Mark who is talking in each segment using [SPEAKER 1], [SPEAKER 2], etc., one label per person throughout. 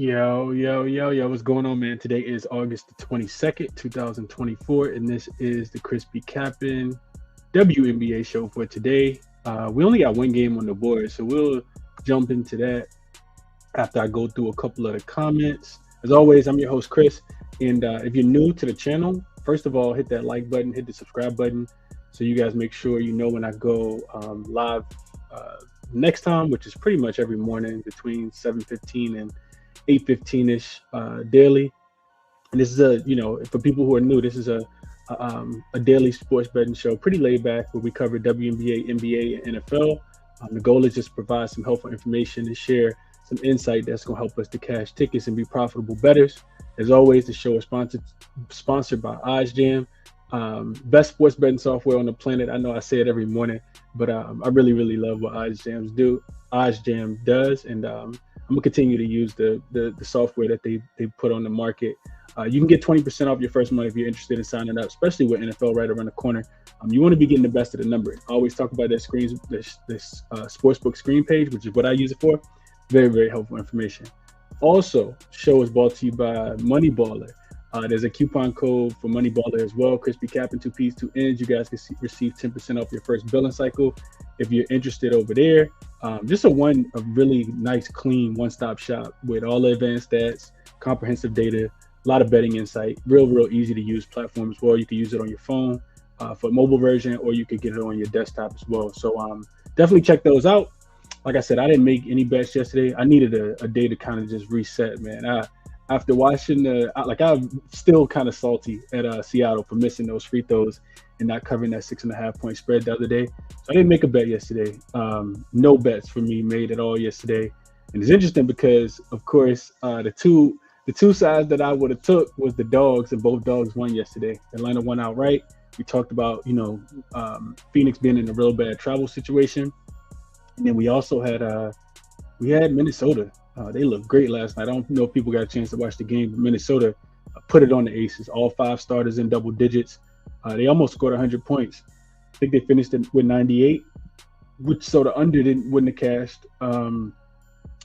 [SPEAKER 1] Yo, what's going on, man? Today is August the 22nd, 2024, and this is the ChrisBeCappinn WNBA Show for today. We only got one game on the board, so we'll jump into that after I go through a couple of the comments. As always, I'm your host, Chris, and if you're new to the channel, first of all, hit that like button, hit the subscribe button, so you guys make sure you know when I go live next time, which is pretty much every morning between 7:15 and 8:15ish daily. And this is for people who are new, this is a daily sports betting show, pretty laid back, where we cover WNBA, NBA, and NFL. The goal is just to provide some helpful information and share some insight that's going to help us to cash tickets and be profitable bettors. As always, the show is sponsored by OddsJam, best sports betting software on the planet. I know I say it every morning, but I really love what OddsJam does, and I'm gonna continue to use the software that they put on the market. You can get 20% off your first month if you're interested in signing up, especially with NFL right around the corner. You want to be getting the best of the number. I always talk about that this sportsbook screen page, which is what I use it for. Very helpful information. Also, show is brought to you by Moneyballer. There's a coupon code for Moneyballer as well. ChrisBeCappinn, 2 P's, 2 N's. You guys can receive 10% off your first billing cycle if you're interested over there. Just a really nice, clean, one-stop shop with all the advanced stats, comprehensive data, a lot of betting insight, real easy to use platform as well. You can use it on your phone for mobile version, or you could get it on your desktop as well. So definitely check those out. Like I said, I didn't make any bets yesterday. I needed a day to kind of just reset, man. After watching I'm still kind of salty at Seattle for missing those free throws and not covering that 6.5 point spread the other day. So I didn't make a bet yesterday. No bets for me made at all yesterday. And it's interesting because, of course, the two sides that I would have took was the dogs, and both dogs won yesterday. Atlanta won outright. We talked about, Phoenix being in a real bad travel situation. And then we also had Minnesota. They looked great last night. I don't know if people got a chance to watch the game, but Minnesota put it on the Aces. All 5 starters in double digits. They almost scored 100 points. I think they finished with 98, so the under wouldn't have cashed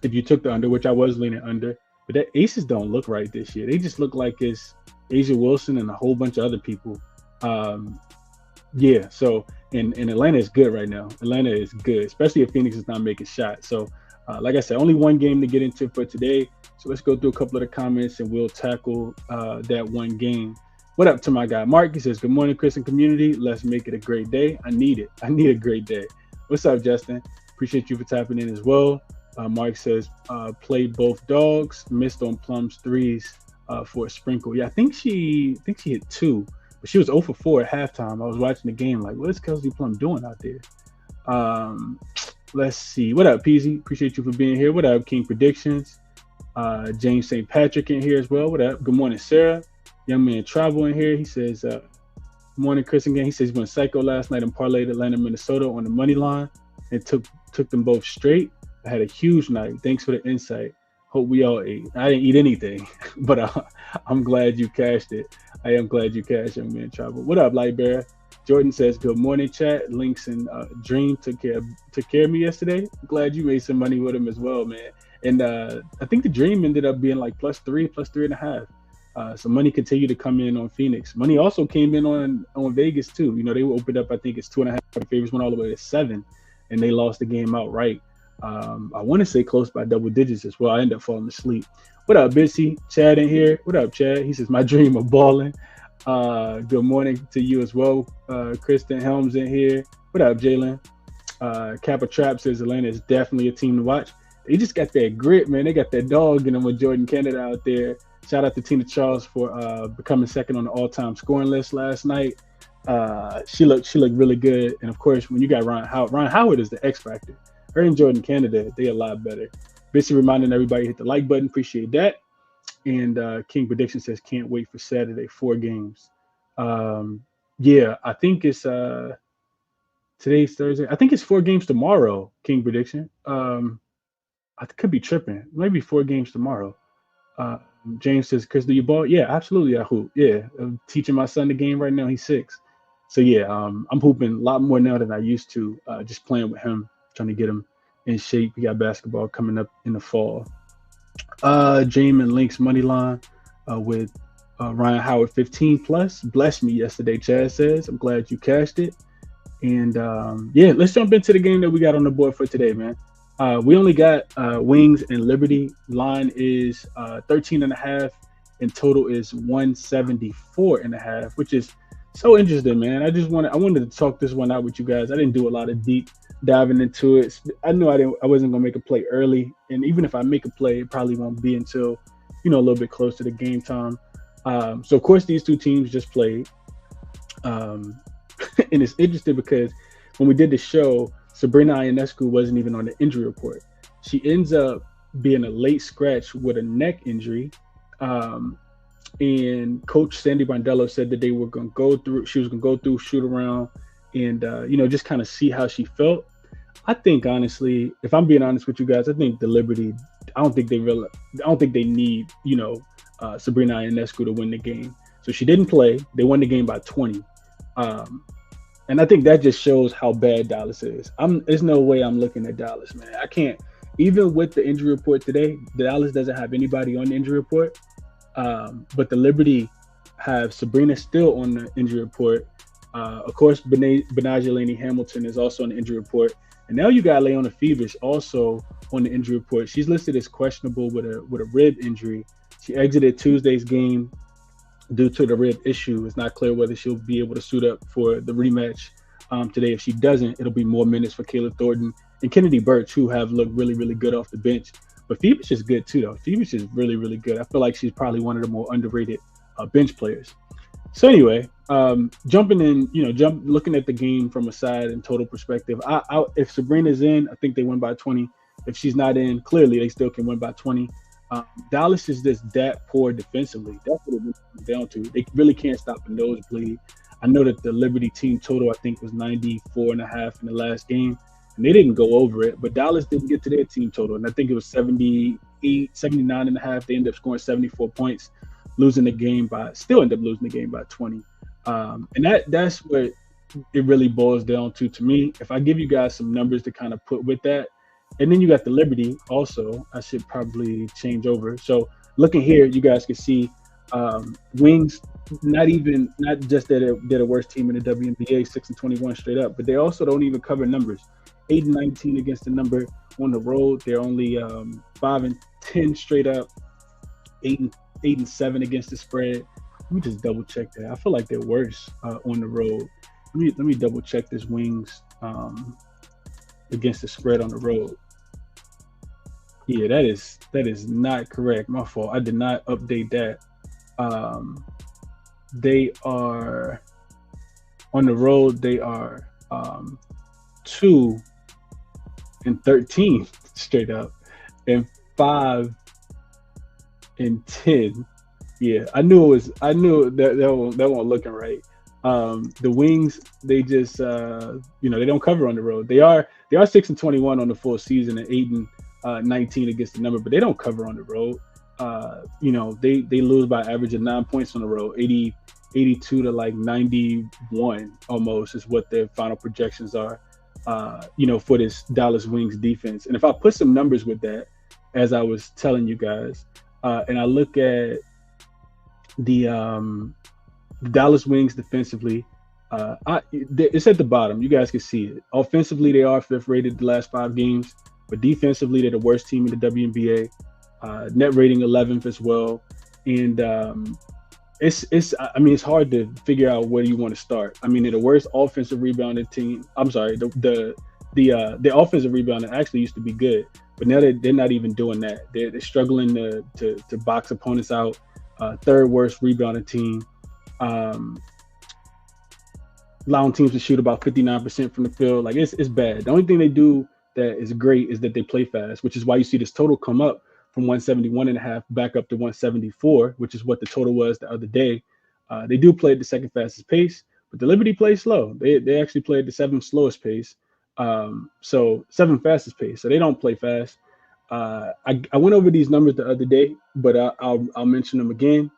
[SPEAKER 1] if you took the under, which I was leaning under. But the Aces don't look right this year. They just look like it's Asia Wilson and a whole bunch of other people. So and Atlanta is good right now. Atlanta is good, especially if Phoenix is not making shots. So like I said, only one game to get into for today. So let's go through a couple of the comments and we'll tackle that one game. What up to my guy Mark? He says, good morning, Chris and community. Let's make it a great day. I need it. I need a great day. What's up, Justin? Appreciate you for tapping in as well. Mark says, played both dogs, missed on Plum's threes for a sprinkle. Yeah, I think she hit 2, but she was 0 for 4 at halftime. I was watching the game like, what is Kelsey Plum doing out there? Let's see. What up, Peasy? Appreciate you for being here. What up, King Predictions? James St. Patrick in here as well. What up? Good morning, Sarah. Young man Travel in here. He says, good morning, Chris again. He says he went psycho last night and parlayed Atlanta, Minnesota on the money line and took them both straight. I had a huge night. Thanks for the insight. Hope we all ate. I didn't eat anything, but I'm glad you cashed it. I am glad you cashed, young man Travel. What up, Lightbearer? Jordan says, good morning, chat. Links and Dream took care of me yesterday. I'm glad you made some money with him as well, man. And I think the Dream ended up being like +3, +3.5. So money continued to come in on Phoenix. Money also came in on Vegas too. They were opened up, I think it's 2.5. The favorites went all the way to 7, and they lost the game outright. I want to say close by double digits as well. I ended up falling asleep. What up, Bitsy? Chad in here. What up, Chad? He says, my dream of balling. Good morning to you as well. Kristen Helms in here. What up, Jalen? Kappa Trap says Atlanta is definitely a team to watch. They just got that grit, man. They got that dog in them with Jordan Canada out there. Shout out to Tina Charles for becoming second on the all-time scoring list last night. She looked really good. And of course, when you got Ron Howard is the X factor. Her and Jordan Canada, they a lot better. Basically reminding everybody to hit the like button. Appreciate that. And King Prediction says can't wait for Saturday. 4 games. I think it's today's Thursday. I think it's 4 games tomorrow. King Prediction. I could be tripping. Maybe 4 games tomorrow. James says, Chris, do you ball? Yeah, absolutely. I hoop. Yeah, I'm teaching my son the game right now. He's 6. So yeah, I'm hooping a lot more now than I used to. Just playing with him, trying to get him in shape. We got basketball coming up in the fall. Jamin Links money line with Ryan Howard 15 plus. Blessed me yesterday, Chad says. I'm glad you cashed it. And yeah, let's jump into the game that we got on the board for today, man. We only got Wings and Liberty. Line is 13 and a half, and total is 174 and a half, which is so interesting, man. I wanted to talk this one out with you guys. I didn't do a lot of deep diving into it. I knew I wasn't gonna make a play early, and even if I make a play, it probably won't be until a little bit close to the game time. So of course these two teams just played. Um, and it's interesting because when we did the show, Sabrina Ionescu wasn't even on the injury report. She ends up being a late scratch with a neck injury. And Coach Sandy Brondello said that they were going to go through, she was going to go through, shoot around, and, just kind of see how she felt. I think, honestly, if I'm being honest with you guys, I think the Liberty, I don't think they need, Sabrina Ionescu to win the game. So she didn't play. They won the game by 20. And I think that just shows how bad Dallas is. There's no way I'm looking at Dallas, man. I can't. Even with the injury report today, Dallas doesn't have anybody on the injury report. But the Liberty have Sabrina still on the injury report. Of course, Benajelani Hamilton is also on the injury report. And now you got Leona Fevers also on the injury report. She's listed as questionable with a rib injury. She exited Tuesday's game due to the rib issue. It's not clear whether she'll be able to suit up for the rematch today. If she doesn't, it'll be more minutes for Kayla Thornton and Kennedy Birch, who have looked really, really good off the bench. But Phoebus is good too, though. Phoebus is really, really good. I feel like she's probably one of the more underrated bench players. So anyway, jumping in, looking at the game from a side and total perspective, if Sabrina's in, I think they win by 20. If she's not in, clearly they still can win by 20. Dallas is just that poor defensively. That's what it comes down to. They really can't stop a nosebleed. I know that the Liberty team total, I think, was 94 and a half in the last game, and they didn't go over it, but Dallas didn't get to their team total, and I think it was 78, 79 and a half. They ended up scoring 74 points, still end up losing the game by 20. And that's what it really boils down to me. If I give you guys some numbers to kind of put with that, and then you got the Liberty also. I should probably change over. So looking here, you guys can see Wings, not just that they're the worst team in the WNBA, 6-21 straight up, but they also don't even cover numbers. 8-19 against the number on the road. They're only 5-10 straight up, 8-7 against the spread. Let me just double check that. I feel like they're worse on the road. Let me double check this Wings against the spread on the road. Yeah, that is not correct. My fault. I did not update that. They are on the road. They are 2-13 straight up, and 5-10. Yeah, I knew that won't looking right. The Wings, they just they don't cover on the road. They are 6-21 on the full season and 8-19 against the number, but they don't cover on the road. They lose by average of 9 points on the road, 82 to like 91 almost is what their final projections are. For this Dallas Wings defense. And if I put some numbers with that, as I was telling you guys, and I look at the Dallas Wings defensively, it's at the bottom. You guys can see it. Offensively, they are 5th rated the last 5 games, but defensively, they're the worst team in the WNBA. Net rating 11th as well, and it's hard to figure out where you want to start. I mean, they're the worst offensive rebounding team. I'm sorry, the offensive rebounding actually used to be good, but now they're not even doing that. They're struggling to box opponents out. 3rd worst rebounding team. Allowing teams to shoot about 59% from the field. Like it's bad. The only thing they do that is great is that they play fast, which is why you see this total come up from 171 and a half back up to 174, which is what the total was the other day. They do play at the 2nd fastest pace, but the Liberty plays slow. They actually play at the 7th slowest pace. So 7th fastest pace. So they don't play fast. I went over these numbers the other day, but I'll mention them again.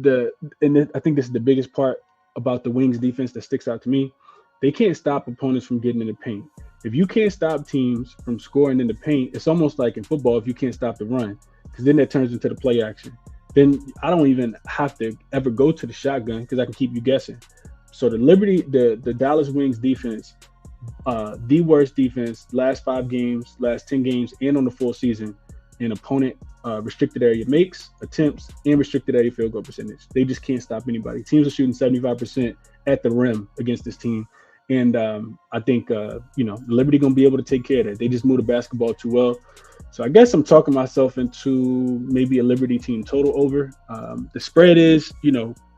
[SPEAKER 1] I think this is the biggest part about the Wings defense that sticks out to me. They can't stop opponents from getting in the paint. If you can't stop teams from scoring in the paint, it's almost like in football, if you can't stop the run, because then that turns into the play action. Then I don't even have to ever go to the shotgun because I can keep you guessing. So the Dallas Wings defense, the worst defense last 5 games, last 10 games, and on the full season in opponent restricted area makes, attempts, and restricted area field goal percentage. They just can't stop anybody. Teams are shooting 75% at the rim against this team. And I think, Liberty going to be able to take care of that. They just move the basketball too well. So I guess I'm talking myself into maybe a Liberty team total over. The spread is,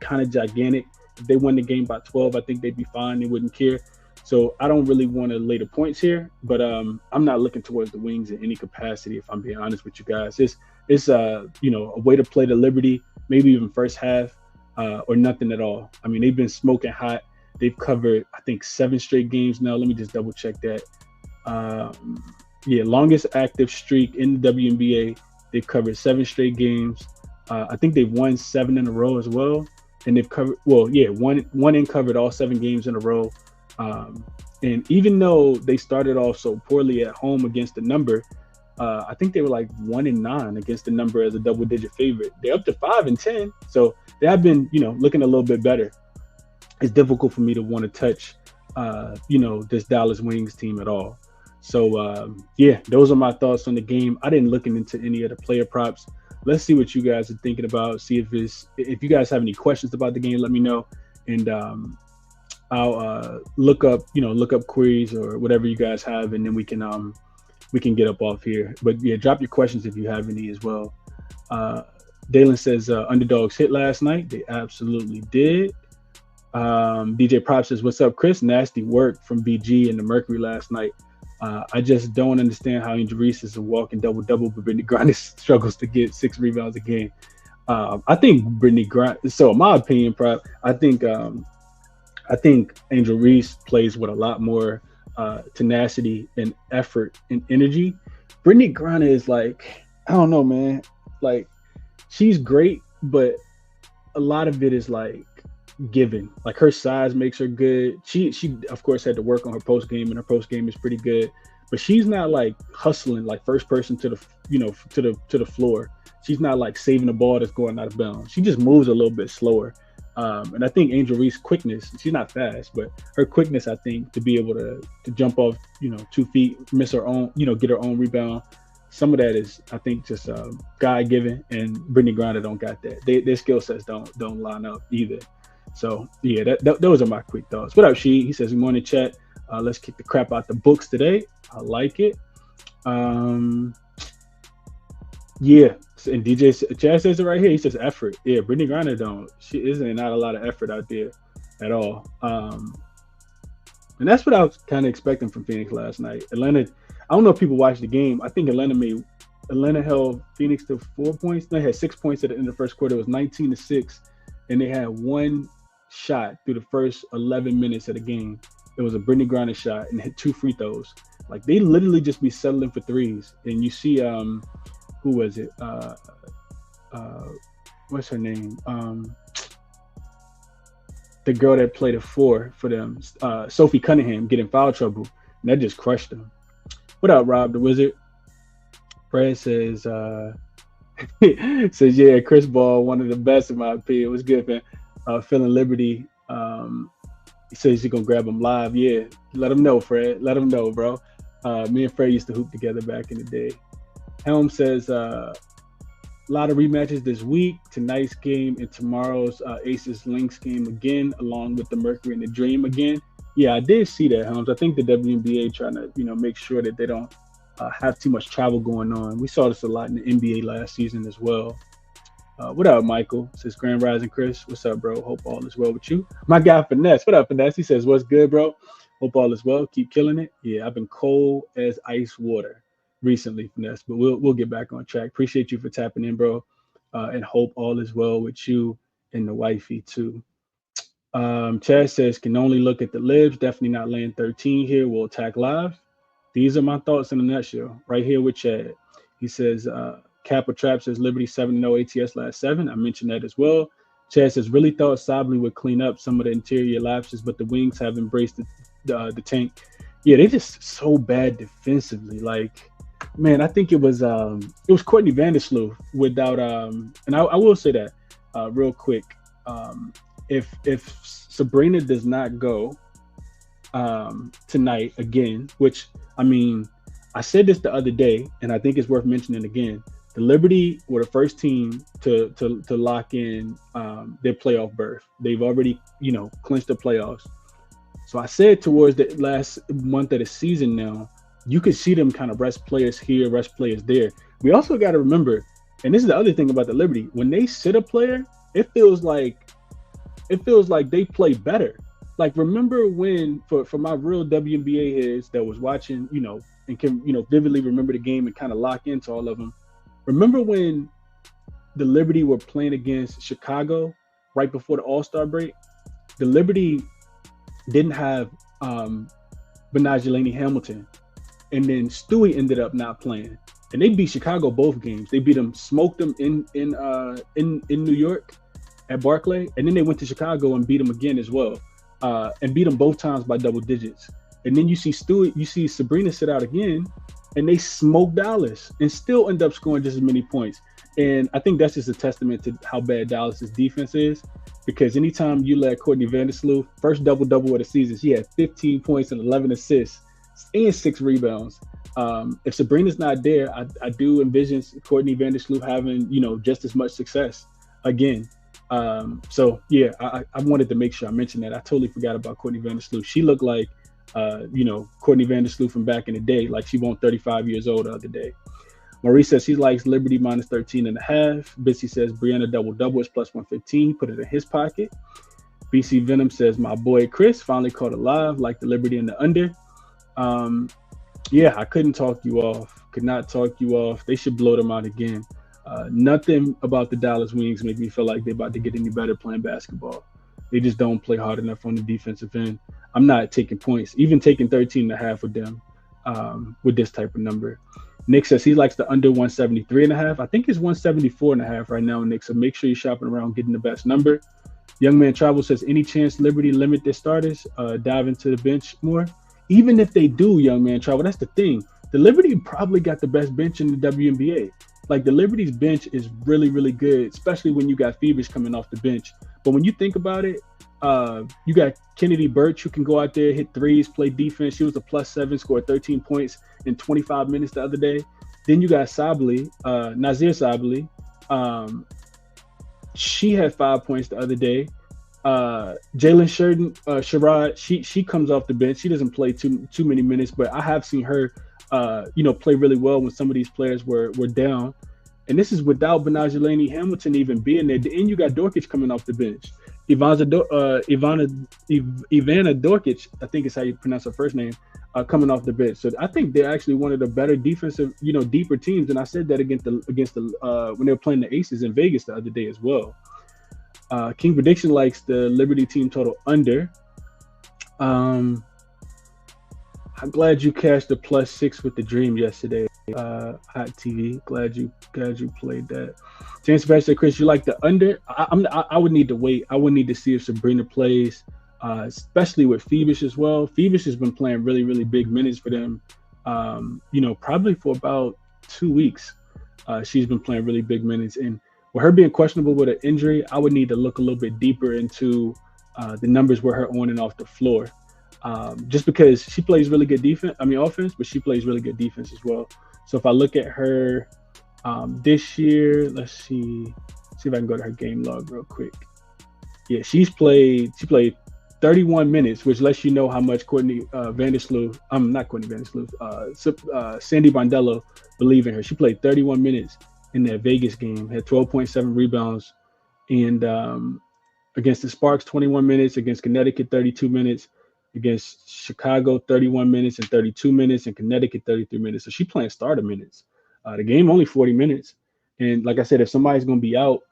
[SPEAKER 1] kind of gigantic. If they won the game by 12, I think they'd be fine. They wouldn't care. So I don't really want to lay the points here, but I'm not looking towards the Wings in any capacity, if I'm being honest with you guys. It's a way to play the Liberty, maybe even first half or nothing at all. I mean, they've been smoking hot. They've covered, I think, 7 straight games now. Let me just double check that. Longest active streak in the WNBA. They've covered 7 straight games. I think they've won 7 in a row as well. And they've covered, one and covered all 7 games in a row. And even though they started off so poorly at home against the number, I think they were like 1-9 against the number as a double-digit favorite. They're up to 5-10, so they have been, looking a little bit better. It's difficult for me to want to touch, this Dallas Wings team at all. So those are my thoughts on the game. I didn't look into any of the player props. Let's see what you guys are thinking about. See if you guys have any questions about the game, let me know, and I'll look up queries or whatever you guys have, and then we can get up off here. But yeah, drop your questions if you have any as well. Dalen says underdogs hit last night. They absolutely did. DJ Prop says, what's up, Chris? Nasty work from BG and the Mercury last night. I just don't understand how Angel Reese is a walking double-double, but Brittany Griner struggles to get 6 rebounds a game. I think Brittany Griner, so in my opinion, Prop, I think Angel Reese plays with a lot more tenacity and effort and energy. Brittany Griner is like, I don't know, man. Like, she's great, but a lot of it is like given. Like, her size makes her good. She of course had to work on her post game, and her post game is pretty good. But she's not like hustling like first person to the floor. She's not like saving the ball that's going out of bounds. She just moves a little bit slower. And I think Angel Reese's quickness, she's not fast, but her quickness, I think, to be able to jump off, 2 feet, miss her own, get her own rebound. Some of that is, I think, just God given, and Brittany Griner don't got that. Their skill sets don't line up either. So yeah, those are my quick thoughts. What up, She? He says, good morning, chat. Let's kick the crap out the books today. I like it. Yeah, and DJ Chad says it right here. He says effort. Yeah, Brittany Griner she isn't not a lot of effort out there at all. And that's what I was kind of expecting from Phoenix last night. Atlanta, I don't know if people watched the game. I think Atlanta held Phoenix to 4 points. They had 6 points at the end of the first quarter. It was 19-6, and they had 1 shot through the first 11 minutes of the game. It was a Brittany Griner shot and hit 2 free throws. Like, they literally just be settling for threes. And you see, who was it? What's her name? The girl that played a 4 for them, Sophie Cunningham, get in foul trouble, and that just crushed them. What up, Rob the Wizard? Fred says, yeah, Chris Ball, one of the best in my opinion. It was good, man. Feeling Liberty. He says he's gonna grab him live. Yeah, let him know, Fred. Let him know, bro. Me and Fred used to hoop together back in the day. Helm says a lot of rematches this week. Tonight's game and tomorrow's Aces Lynx game again, along with the Mercury and the Dream again. Yeah, I did see that, Helms. I think the WNBA trying to make sure that they don't have too much travel going on. We saw this a lot in the NBA last season as well. What up, Michael? Says Grand Rising Chris. What's up, bro? Hope all is well with you. My guy Finesse. What up, Finesse? He says, what's good, bro? Hope all is well. Keep killing it. Yeah, I've been cold as ice water recently, Finesse, but we'll get back on track. Appreciate you for tapping in, bro. And hope all is well with you and the wifey too. Chad says, can only look at the libs. Definitely not laying 13 here. We'll attack live. These are my thoughts in a nutshell. Right here with Chad. He says, Kappa Trap says Liberty 7-0 ATS last 7. I mentioned that as well. Chad says, really thought Sibley would clean up some of the interior lapses, but the Wings have embraced the tank. Yeah, they're just so bad defensively. Like, Man, I think it was Courtney Vandersloot without and I will say that real quick. If Sabrina does not go tonight again, which I mean, I said this the other day, and I think it's worth mentioning again. The Liberty were the first team to lock in their playoff berth. They've already clinched the playoffs. So I said towards the last month of the season now, you could see them kind of rest players here, rest players there. We also got to remember, and this is the other thing about the Liberty, when they sit a player, it feels like they play better. Like, remember when, for my real WNBA heads that was watching, and can vividly remember the game and kind of lock into all of them. Remember when the Liberty were playing against Chicago right before the All-Star break? The Liberty didn't have Benajelani Hamilton, and then Stewie ended up not playing, and they beat Chicago both games. They beat them, smoked them in New York at Barclay, and then they went to Chicago and beat them again as well, and beat them both times by double digits. And then you see Sabrina sit out again, and they smoke Dallas and still end up scoring just as many points. And I think that's just a testament to how bad Dallas's defense is, because anytime you let Courtney Vandersloot, first double-double of the season, she had 15 points and 11 assists and 6 rebounds. If Sabrina's not there, I do envision Courtney Vandersloot having, just as much success again. So yeah, I wanted to make sure I mentioned that. I totally forgot about Courtney Vandersloot. She looked like, Courtney Vandersloot from back in the day, like she won't 35 years old the other day. Maurice says he likes Liberty minus 13.5. Bitsy says Brianna double-double is plus 115. Put it in his pocket. BC Venom says my boy Chris finally caught it live, like the Liberty and the under. Yeah, I couldn't talk you off. Could not talk you off. They should blow them out again. Nothing about the Dallas Wings make me feel like they're about to get any better playing basketball. They just don't play hard enough on the defensive end. I'm not taking points, even taking 13.5 with them with this type of number. Nick says he likes the under 173.5. I think it's 174.5 right now, Nick. So make sure you're shopping around getting the best number. Young Man Travel says any chance Liberty limit their starters, dive into the bench more. Even if they do, Young Man Travel, that's the thing. The Liberty probably got the best bench in the WNBA. Like, the Liberty's bench is really, really good, especially when you got Phoebus coming off the bench. But when you think about it, you got Kennedy Birch, who can go out there, hit threes, play defense. She was a +7, scored 13 points in 25 minutes the other day. Then you got Sabally, Nazir Sabally. She had 5 points the other day. Jalen Sherrod, she comes off the bench. She doesn't play too many minutes, but I have seen her play really well when some of these players were down. And this is without Benajelani Hamilton even being there. And you got Dorkic coming off the bench. Ivana Dorkic, I think is how you pronounce her first name, coming off the bench. So I think they're actually one of the better defensive, deeper teams. And I said that against the when they were playing the Aces in Vegas the other day as well. King Prediction likes the Liberty team total under. I'm glad you cashed the +6 with the Dream yesterday. Hot TV. Glad you played that. James Sebastian, Chris, you like the under? I would need to wait. I would need to see if Sabrina plays, especially with Phoebus as well. Phoebus has been playing really, really big minutes for them. Probably for about 2 weeks. She's been playing really big minutes, and with her being questionable with an injury, I would need to look a little bit deeper into the numbers with her on and off the floor. Just because she plays really good offense, but she plays really good defense as well. So if I look at her this year, let's see if I can go to her game log real quick. Yeah, she played 31 minutes, which lets you know how much Sandy Bondello believe in her. She played 31 minutes in that Vegas game, had 12.7 rebounds, and against the Sparks, 21 minutes, against Connecticut, 32 minutes, against Chicago, 31 minutes and 32 minutes, and Connecticut, 33 minutes. So she's playing starter minutes. The game only 40 minutes. And like I said, if somebody's going to be out,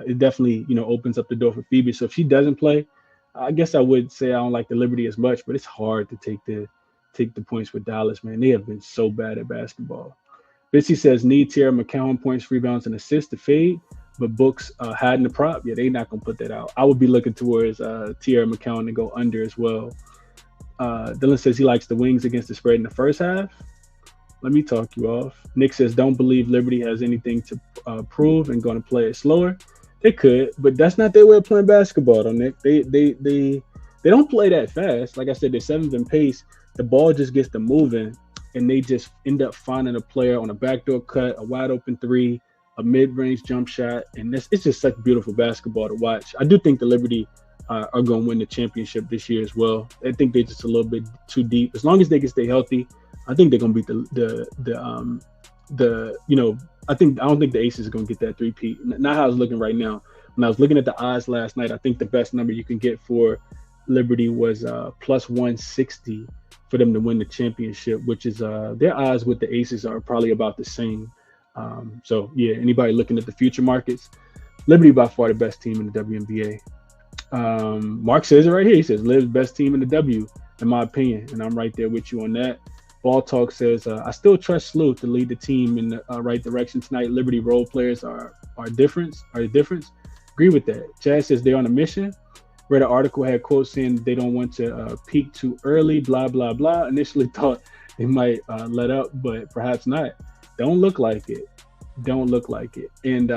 [SPEAKER 1] it definitely, opens up the door for Phoebe. So if she doesn't play, I guess I would say I don't like the Liberty as much, but it's hard to take the points with Dallas, man. They have been so bad at basketball. Bitsy says, need Tierra McCowan points, rebounds, and assists to fade, but books hiding the prop. Yeah, they're not going to put that out. I would be looking towards Tierra McCowan to go under as well. Dylan says he likes the Wings against the spread in the first half. Let me talk you off. Nick says, don't believe Liberty has anything to prove and going to play it slower. They could, but that's not their way of playing basketball, though, Nick. They don't play that fast. Like I said, they're seventh in pace. The ball just gets them moving, and they just end up finding a player on a backdoor cut, a wide open three, a mid-range jump shot, and it's just such beautiful basketball to watch. I do think the Liberty are going to win the championship this year as well. I think they're just a little bit too deep. As long as they can stay healthy, I think they're going to beat I don't think the Aces are going to get that three-peat. Not how it's looking right now. When I was looking at the odds last night, I think the best number you can get for Liberty was plus 160 for them to win the championship, which is their odds with the Aces are probably about the same. So yeah, anybody looking at the future markets, Liberty by far the best team in the WNBA. Mark says it right here. He says Liv's best team in the W, in my opinion, and I'm right there with you on that. Ball Talk says I still trust Slew to lead the team in the right direction tonight. Liberty role players are the difference. Agree with that. Chad says they're on a mission. Read an article, had quotes saying they don't want to peak too early, blah, blah, blah. Initially thought they might let up, but perhaps not. Don't look like it. And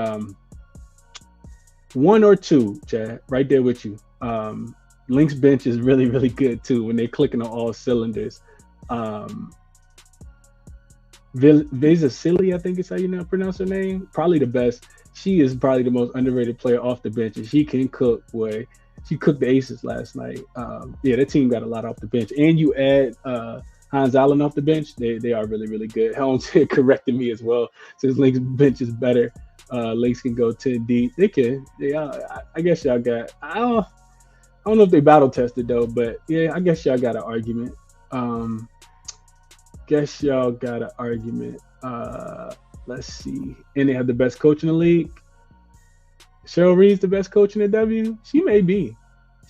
[SPEAKER 1] one or two, Chad, right there with you. Link's bench is really, really good too when they're clicking on all cylinders. Vesicili, I think is how you now pronounce her name. Probably the best. She is probably the most underrated player off the bench, and she can cook, boy. She cooked the Aces last night. Yeah, that team got a lot off the bench. And you add Hans Allen off the bench, they are really, really good. Helms corrected me as well. Says Link's bench is better. Links can go 10 deep. They can. I guess y'all got. I don't know if they battle tested though, but yeah, I guess y'all got an argument. Let's see. And they have the best coach in the league. Cheryl Reed's the best coach in the W. She may be.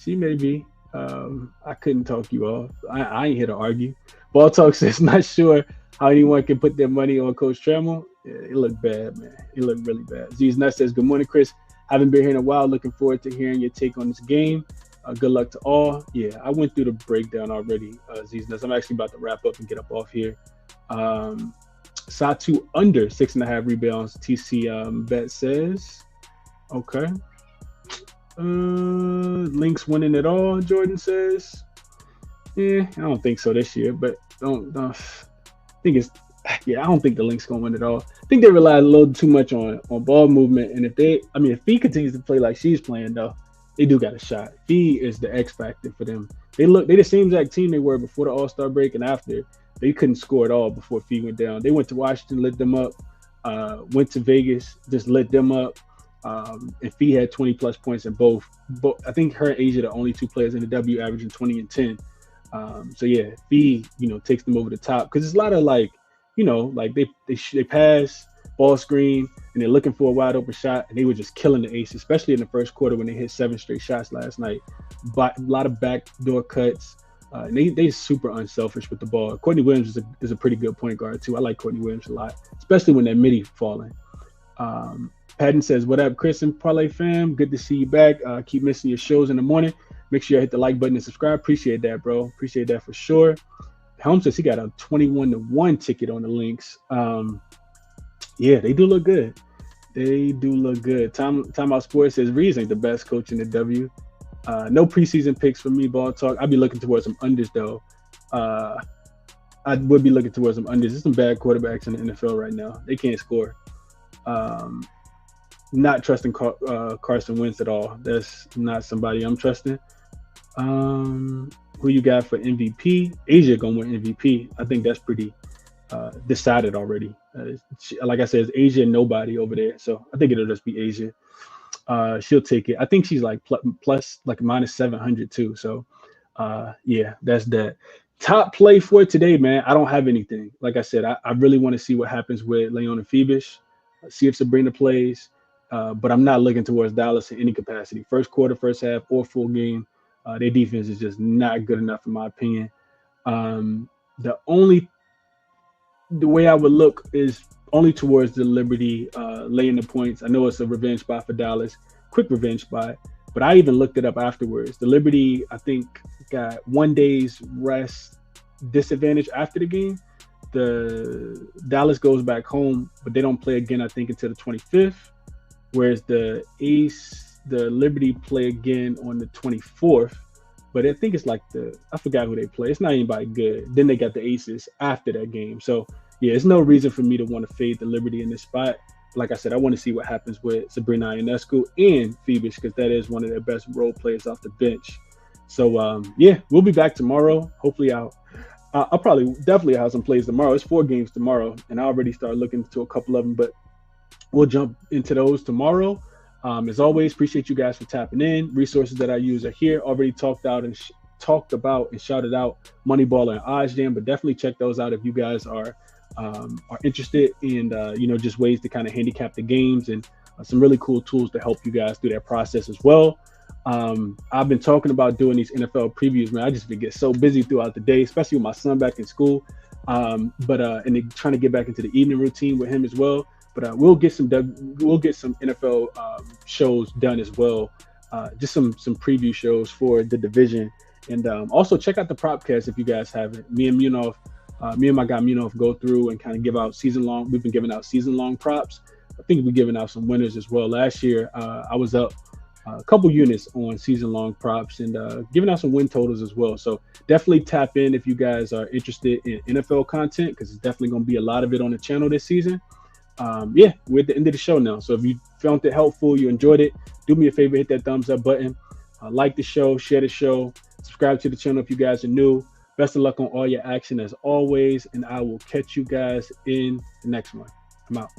[SPEAKER 1] I couldn't talk you off. I ain't here to argue. Ball Talk says not sure how anyone can put their money on Coach Trammell. Yeah, it looked bad, man. It looked really bad. Z's Nut says, good morning, Chris. Haven't been here in a while. Looking forward to hearing your take on this game. Good luck to all. Yeah, I went through the breakdown already, Z's Nuts. I'm actually about to wrap up and get up off here. Satu under 6.5 rebounds. TC Bet says, okay. Link's winning it all, Jordan says. Yeah, I don't think so this year, but I don't think the Lynx gonna win it all. I think they rely a little too much on ball movement, and if Fee continues to play like she's playing though, they do got a shot. Fee is the X factor for them. They the same exact team they were before the All-Star break and after. They couldn't score at all before Fee went down. They went to Washington, lit them up. Went to Vegas, just lit them up. And Fee had 20 plus points in both. I think her and Asia are the only two players in the W averaging 20 and 10. So yeah, Fee, takes them over the top because it's a lot of they pass, ball screen, and they're looking for a wide open shot, and they were just killing the Aces, especially in the first quarter when they hit 7 straight shots last night. But a lot of backdoor cuts. And they super unselfish with the ball. Courtney Williams is a pretty good point guard too. I like Courtney Williams a lot, especially when that midi falling. Patton says, what up, Chris and Parlay fam? Good to see you back. Keep missing your shows in the morning. Make sure you hit the like button and subscribe. Appreciate that, bro. Appreciate that for sure. Helm says he got a 21-1 ticket on the Lynx. Yeah, they do look good. Timeout Sports says Reeves ain't the best coach in the W. No preseason picks for me, Ball Talk. I'd be looking towards some unders, though. I would be looking towards some unders. There's some bad quarterbacks in the NFL right now. They can't score. Not trusting Carson Wentz at all. That's not somebody I'm trusting. Who you got for MVP? Asia gonna win MVP. I think that's pretty decided already. Like I said, it's Asia and nobody over there. So I think it'll just be Asia. She'll take it. I think she's like plus like minus 700 too. So yeah, that's that. Top play for today, man. I don't have anything. Like I said, I really want to see what happens with Leon and Phoebish. See if Sabrina plays. But I'm not looking towards Dallas in any capacity. First quarter, first half, or full game. Their defense is just not good enough, in my opinion. The way I would look is only towards the Liberty laying the points. I know it's a revenge spot for Dallas, quick revenge spot, but I even looked it up afterwards. The Liberty, I think, got 1 day's rest disadvantage after the game. the Dallas goes back home, but they don't play again, I think, until the 25th. Whereas the Liberty play again on the 24th. But I think it's like I forgot who they play. It's not anybody good. Then they got the Aces after that game. So, yeah, there's no reason for me to want to fade the Liberty in this spot. Like I said, I want to see what happens with Sabrina Ionescu and Phoebus, because that is one of their best role players off the bench. So, yeah, we'll be back tomorrow. Hopefully I'll definitely have some plays tomorrow. It's 4 games tomorrow, and I already started looking into a couple of them, but we'll jump into those tomorrow. As always, appreciate you guys for tapping in. Resources that I use are here. Already talked about and shouted out Moneyball and OddsJam, but definitely check those out if you guys are interested in just ways to kind of handicap the games, and some really cool tools to help you guys through that process as well. I've been talking about doing these NFL previews, man. I just get so busy throughout the day, especially with my son back in school. And then trying to get back into the evening routine with him as well. But we'll get some NFL shows done as well. Just some preview shows for the division, and also check out the Propcast if you guys haven't. Me and my guy Munov go through and kind of give out season long. We've been giving out season long props. I think we're giving out some winners as well. Last year, I was up a couple units on season long props and giving out some win totals as well. So definitely tap in if you guys are interested in NFL content, because it's definitely going to be a lot of it on the channel this season. Yeah, we're at the end of the show now. So if you found it helpful, you enjoyed it, do me a favor, hit that thumbs up button, like the show, share the show, subscribe to the channel if you guys are new. Best of luck on all your action as always, and I will catch you guys in the next one. I'm out.